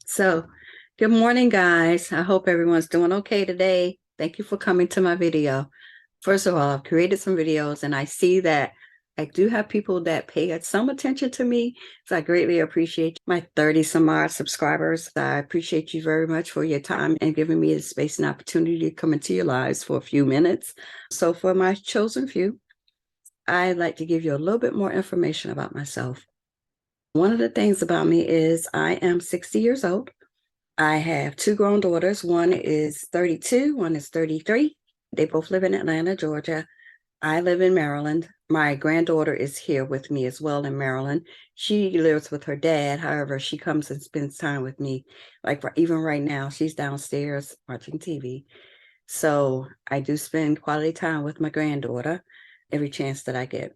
So, good morning, guys. I hope everyone's doing okay today. Thank you for coming to my video. First of all, I've created some videos and I see that I do have people that pay some attention to me. So I greatly appreciate my 30 some odd subscribers. I appreciate you very much for your time and giving me the space and opportunity to come into your lives for a few minutes. So for my chosen few, I'd like to give you a little bit more information about myself. One of the things about me is I am 60 years old. I have two grown daughters. One is 32, one is 33. They both live in Atlanta, Georgia. I live in Maryland. My granddaughter is here with me as well in Maryland. She lives with her dad. However, she comes and spends time with me. Like even right now, she's downstairs watching TV. So I do spend quality time with my granddaughter every chance that I get.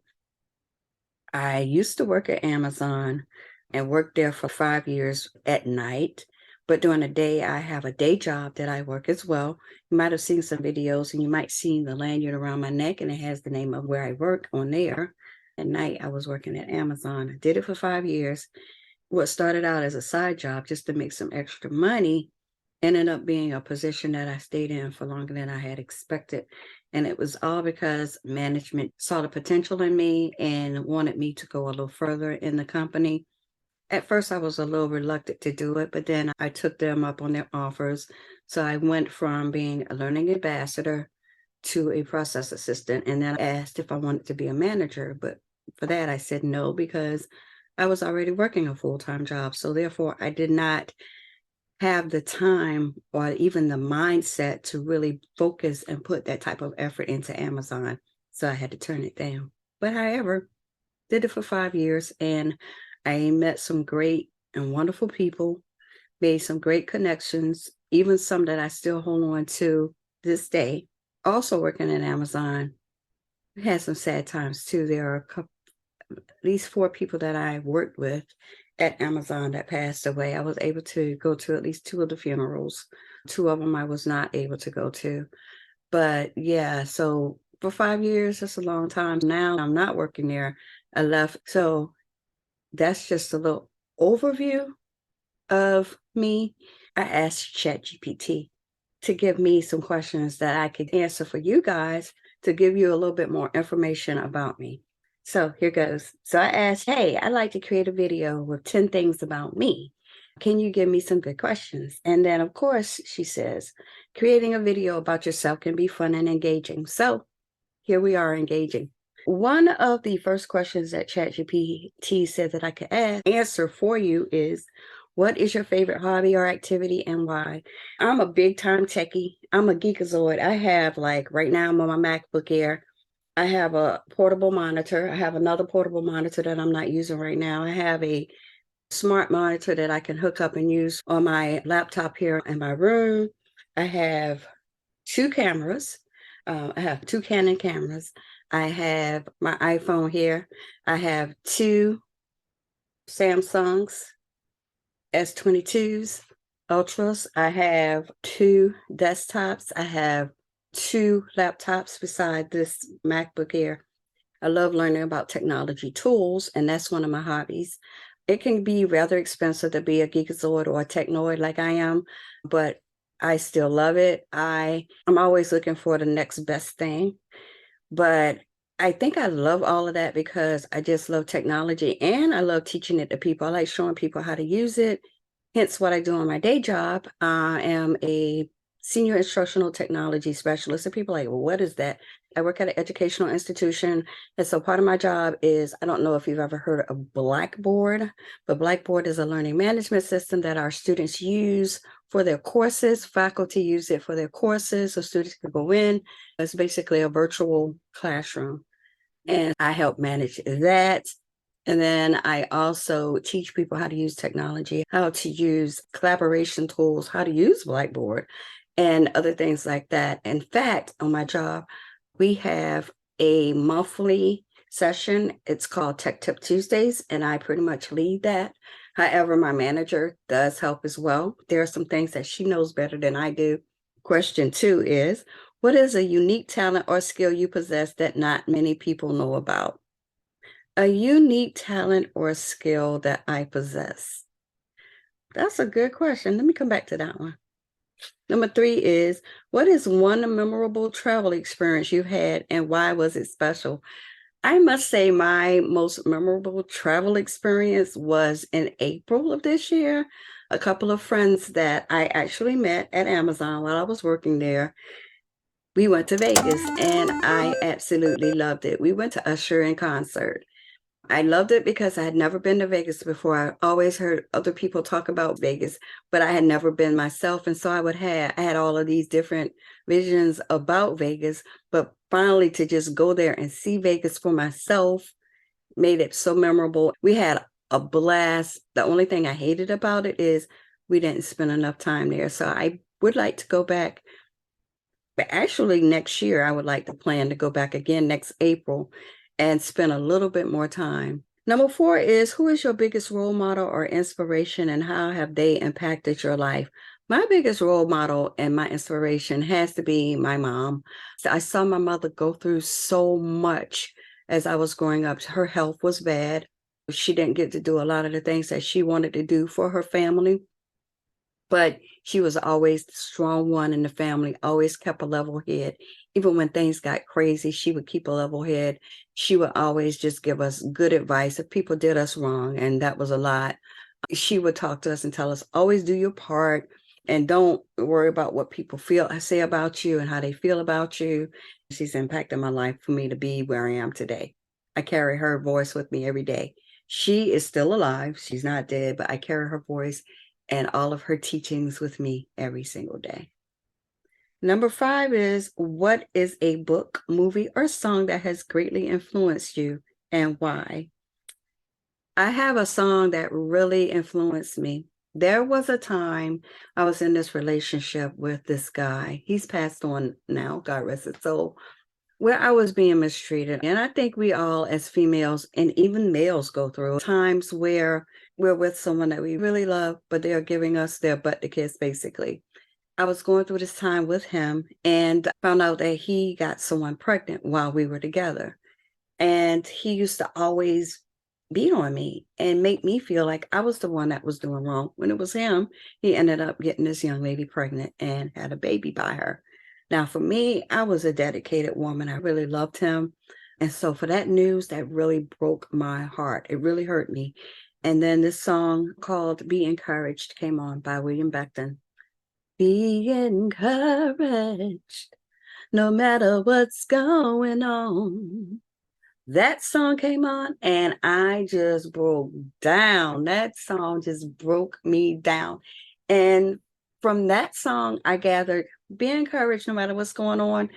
I used to work at Amazon and worked there for 5 years at night. But during the day, I have a day job that I work as well. You might have seen some videos and you might see the lanyard around my neck and it has the name of where I work on there. At night, I was working at Amazon. I did it for 5 years. What started out as a side job just to make some extra money ended up being a position that I stayed in for longer than I had expected. And it was all because management saw the potential in me and wanted me to go a little further in the company. At first, I was a little reluctant to do it, but then I took them up on their offers. So I went from being a learning ambassador to a process assistant. And then I asked if I wanted to be a manager. But for that, I said no, because I was already working a full-time job. So therefore, I did not have the time or even the mindset to really focus and put that type of effort into Amazon. So I had to turn it down. But however, did it for 5 years and I met some great and wonderful people, made some great connections, even some that I still hold on to this day. Also working at Amazon, we had some sad times too. There are at least 4 people that I worked with at Amazon that passed away. I was able to go to at least 2 of the funerals. 2 of them I was not able to go to. But yeah, so for 5 years, that's a long time. Now I'm not working there. I left. So that's just a little overview of me. I asked ChatGPT to give me some questions that I could answer for you guys to give you a little bit more information about me. So here goes. So I asked, hey, I'd like to create a video with 10 things about me. Can you give me some good questions? And then, of course, she says, creating a video about yourself can be fun and engaging. So here we are engaging. One of the first questions that ChatGPT said that I could answer for you is, what is your favorite hobby or activity and why? I'm a big time techie. I'm a geekazoid. I have, like, right now I'm on my MacBook Air. I have a portable monitor. I have another portable monitor that I'm not using right now. I have a smart monitor that I can hook up and use on my laptop here in my room. I have 2 cameras. I have 2 Canon cameras. I have my iPhone here. I have 2 Samsungs S22s Ultras. I have 2 desktops. I have 2 laptops beside this MacBook Air. I love learning about technology tools, and that's one of my hobbies. It can be rather expensive to be a geekazoid or a technoid like I am, but I still love it. I'm always looking for the next best thing, but I think I love all of that because I just love technology and I love teaching it to people. I like showing people how to use it. Hence what I do on my day job. I am a senior instructional technology specialist. And people are like, well, what is that? I work at an educational institution. And so part of my job is, I don't know if you've ever heard of Blackboard, but Blackboard is a learning management system that our students use for their courses. Faculty use it for their courses, so students can go in. It's basically a virtual classroom. And I help manage that. And then I also teach people how to use technology, how to use collaboration tools, how to use Blackboard, and other things like that. In fact, on my job, we have a monthly session. It's called Tech Tip Tuesdays, and I pretty much lead that. However, my manager does help as well. There are some things that she knows better than I do. Question 2 is, what is a unique talent or skill you possess that not many people know about? A unique talent or skill that I possess. That's a good question. Let me come back to that one. Number three is, what is one memorable travel experience you've had and why was it special? I must say my most memorable travel experience was in April of this year. A couple of friends that I actually met at Amazon while I was working there. We went to Vegas and I absolutely loved it. We went to Usher in concert. I loved it because I had never been to Vegas before. I always heard other people talk about Vegas, but I had never been myself. And so I had all of these different visions about Vegas, but finally to just go there and see Vegas for myself made it so memorable. We had a blast. The only thing I hated about it is we didn't spend enough time there. So I would like to go back. But actually, next year, I would like to plan to go back again next April and spend a little bit more time. Number four is, who is your biggest role model or inspiration and how have they impacted your life? My biggest role model and my inspiration has to be my mom. So I saw my mother go through so much as I was growing up. Her health was bad. She didn't get to do a lot of the things that she wanted to do for her family, but she was always the strong one in the family, always kept a level head. Even when things got crazy, she would keep a level head. She would always just give us good advice if people did us wrong, and that was a lot. She would talk to us and tell us, always do your part and don't worry about what people say about you and how they feel about you. She's impacted my life for me to be where I am today. I carry her voice with me every day. She is still alive. She's not dead, but I carry her voice and all of her teachings with me every single day. Number five is, what is a book, movie, or song that has greatly influenced you and why? I have a song that really influenced me. There was a time I was in this relationship with this guy. He's passed on now, God rest his soul, where I was being mistreated. And I think we all, as females and even males, go through times where we're with someone that we really love, but they're giving us their butt to kiss, basically. I was going through this time with him and found out that he got someone pregnant while we were together. And he used to always beat on me and make me feel like I was the one that was doing wrong. When it was him, he ended up getting this young lady pregnant and had a baby by her. Now, for me, I was a dedicated woman. I really loved him. And so for that news, that really broke my heart. It really hurt me. And then this song called Be Encouraged came on by William Beckton. Be encouraged, no matter what's going on. That song came on and I just broke down. That song just broke me down. And from that song, I gathered, be encouraged no matter what's going on.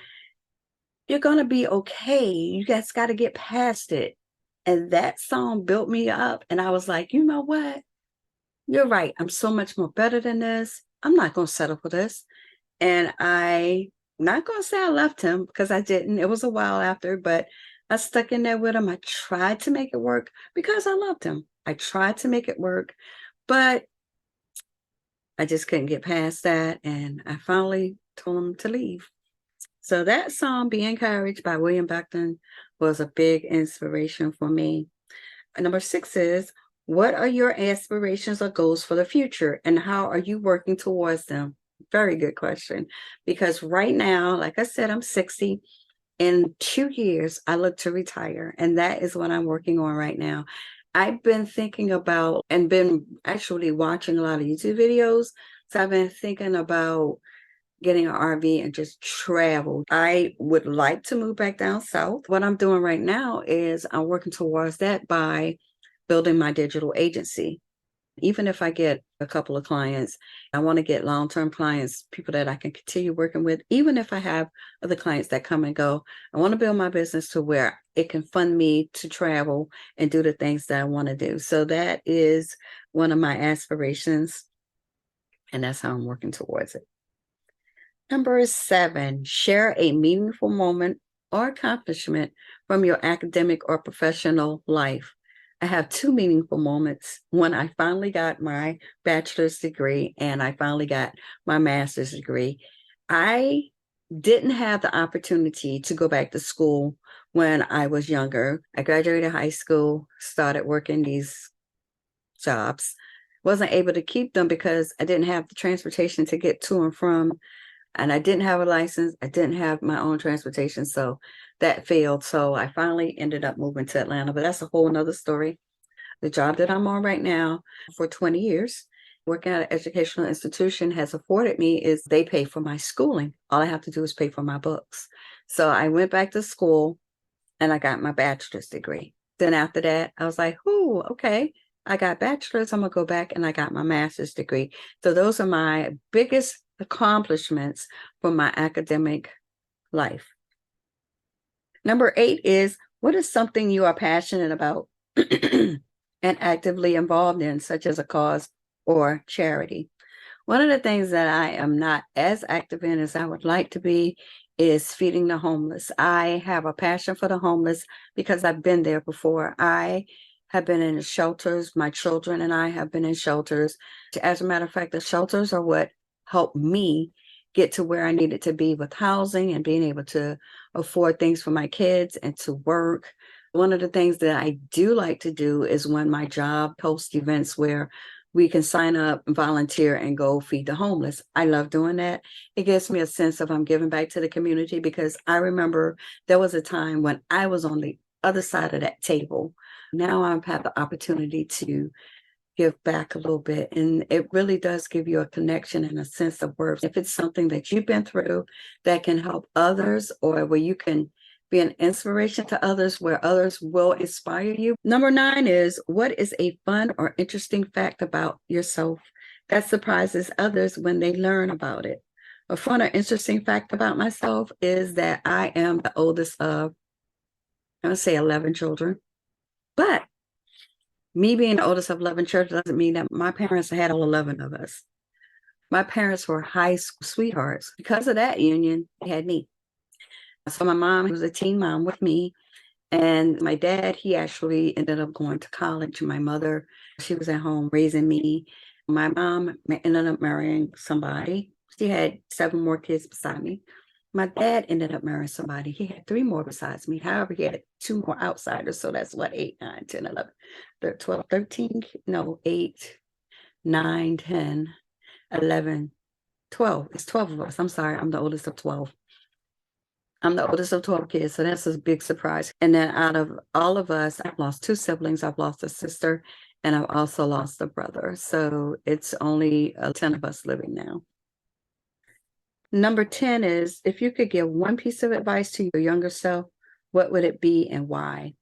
You're going to be okay. You guys got to get past it. And that song built me up. And I was like, you know what? You're right. I'm so much more better than this. I'm not going to settle for this. And I, not going to say I left him because I didn't. It was a while after, but I stuck in there with him. I tried to make it work because I loved him. I tried to make it work, but I just couldn't get past that. And I finally told him to leave. So that song, Be Encouraged by William Beckton, was a big inspiration for me. Number six is, what are your aspirations or goals for the future and how are you working towards them? Very good question. Because right now, like I said, I'm 60. In 2 years, I look to retire, and that is what I'm working on right now. I've been thinking about and been actually watching a lot of YouTube videos. So I've been thinking about getting an RV and just travel. I would like to move back down south. What I'm doing right now is I'm working towards that by building my digital agency. Even if I get a couple of clients, I want to get long-term clients, people that I can continue working with. Even if I have other clients that come and go, I want to build my business to where it can fund me to travel and do the things that I want to do. So that is one of my aspirations, and that's how I'm working towards it. Number seven, share a meaningful moment or accomplishment from your academic or professional life. I have two meaningful moments. When I finally got my bachelor's degree and I finally got my master's degree. I didn't have the opportunity to go back to school when I was younger. I graduated high school, started working these jobs, wasn't able to keep them because I didn't have the transportation to get to and from, and I didn't have a license. I didn't have my own transportation, so that failed. So I finally ended up moving to Atlanta, but that's a whole nother story. The job that I'm on right now for 20 years, working at an educational institution, has afforded me is they pay for my schooling. All I have to do is pay for my books. So I went back to school and I got my bachelor's degree. Then after that, I was like, "Oh, okay. I got bachelor's. I'm gonna go back and I got my master's degree." So those are my biggest accomplishments from my academic life. Number 8 is, what is something you are passionate about and actively involved in, such as a cause or charity? One of the things that I am not as active in as I would like to be is feeding the homeless. I have a passion for the homeless because I've been there before. I have been in shelters. My children and I have been in shelters. As a matter of fact, the shelters are what helped me get to where I needed to be with housing and being able to afford things for my kids and to work. One of the things that I do like to do is when my job hosts events where we can sign up, volunteer, and go feed the homeless. I love doing that. It gives me a sense of I'm giving back to the community, because I remember there was a time when I was on the other side of that table. Now I've had the opportunity to give back a little bit, and it really does give you a connection and a sense of worth. If it's something that you've been through that can help others, or where you can be an inspiration to others, where others will inspire you. Number 9 is, what is a fun or interesting fact about yourself that surprises others when they learn about it? A fun or interesting fact about myself is that I am the oldest of, I would say, 11 children. But me being the oldest of 11 children doesn't mean that my parents had all 11 of us. My parents were high school sweethearts. Because of that union, they had me. So my mom was a teen mom with me. And my dad, he actually ended up going to college. My mother, she was at home raising me. My mom ended up marrying somebody. She had 7 more kids beside me. My dad ended up marrying somebody. He had 3 more besides me. However, he had 2 more outsiders. So that's what, 8, 9, 10, 11, 12, 13, no, 8, 9, 10, 11, 12. It's 12 of us. I'm sorry. I'm the oldest of 12. I'm the oldest of 12 kids, so that's a big surprise. And then out of all of us, I've lost 2 siblings. I've lost a sister, and I've also lost a brother. So it's only 10 of us living now. Number 10 is, if you could give one piece of advice to your younger self, what would it be and why?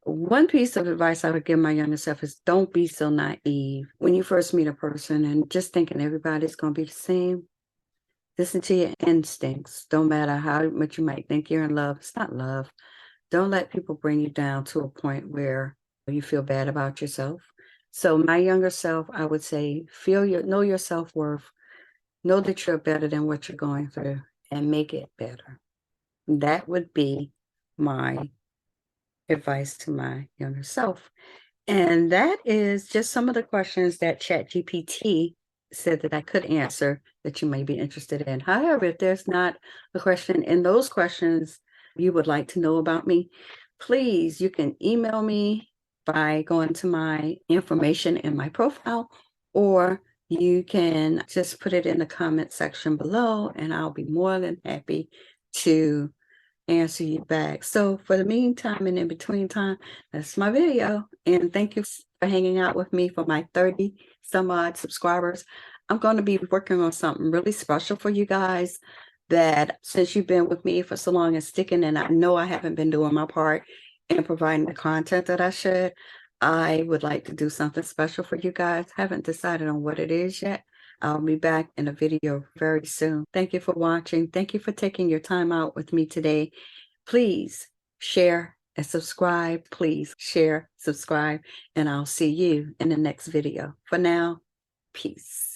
One piece of advice I would give my younger self is, don't be so naive. When you first meet a person and just thinking everybody's going to be the same, listen to your instincts. Don't matter how much you might think you're in love. It's not love. Don't let people bring you down to a point where you feel bad about yourself. So my younger self, I would say, know your self-worth. Know that you're better than what you're going through, and make it better. That would be my advice to my younger self. And that is just some of the questions that ChatGPT said that I could answer that you may be interested in. However, if there's not a question in those questions you would like to know about me, please, you can email me by going to my information in my profile, or you can just put it in the comment section below, and I'll be more than happy to answer you back. So for the meantime and in between time, that's my video. And thank you for hanging out with me for my 30 some odd subscribers. I'm going to be working on something really special for you guys, that since you've been with me for so long and sticking, and I know I haven't been doing my part in providing the content that I should, I would like to do something special for you guys. Haven't decided on what it is yet. I'll be back in a video very soon. Thank you for watching. Thank you for taking your time out with me today. Please share and subscribe. Please share, subscribe, and I'll see you in the next video. For now, peace.